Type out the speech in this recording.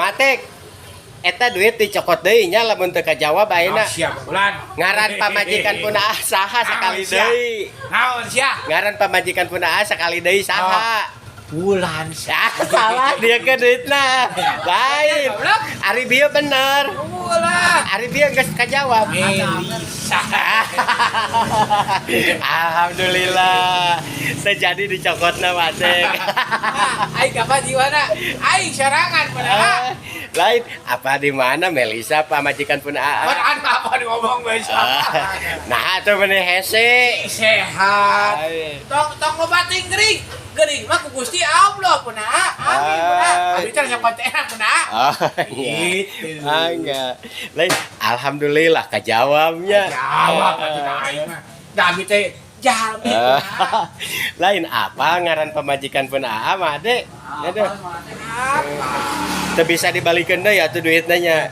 Matek eta duit dicokot deui nya lamun teu kajawab ayeuna. Siap bulan. Ngaran pamajikan punaa saha sakali deui. Naon sia? Ngaran pamajikan punaa sakali deui saha? Bulan sia. Salah dia ke duitna. Lain. Ari bieu bener. Bulan. Ari bieu geus kajawab. Melisa. Alhamdulillah. Terjadi dicokotna Matek. Aing kapan di mana? Aing serangan pada. Lain apa di mana Melisa pamajikan punaa? Kan apa ngomong besok. Nah, atuh meneh hese. Sehat. Tong ngobatin gering. Gering mah ku Gusti Allah punaa. Amin punaa. Abi teh siapa teh punaa. Oh, gitu. Enggak. Lain alhamdulillah kajawabnya. Jawab atuh aing mah. Da abi teh jalmi punaa. Lain apa ngaran pamajikan punaa mah Dek? Aduh. Teu bisa dibalikeun deui atuh duitna nya.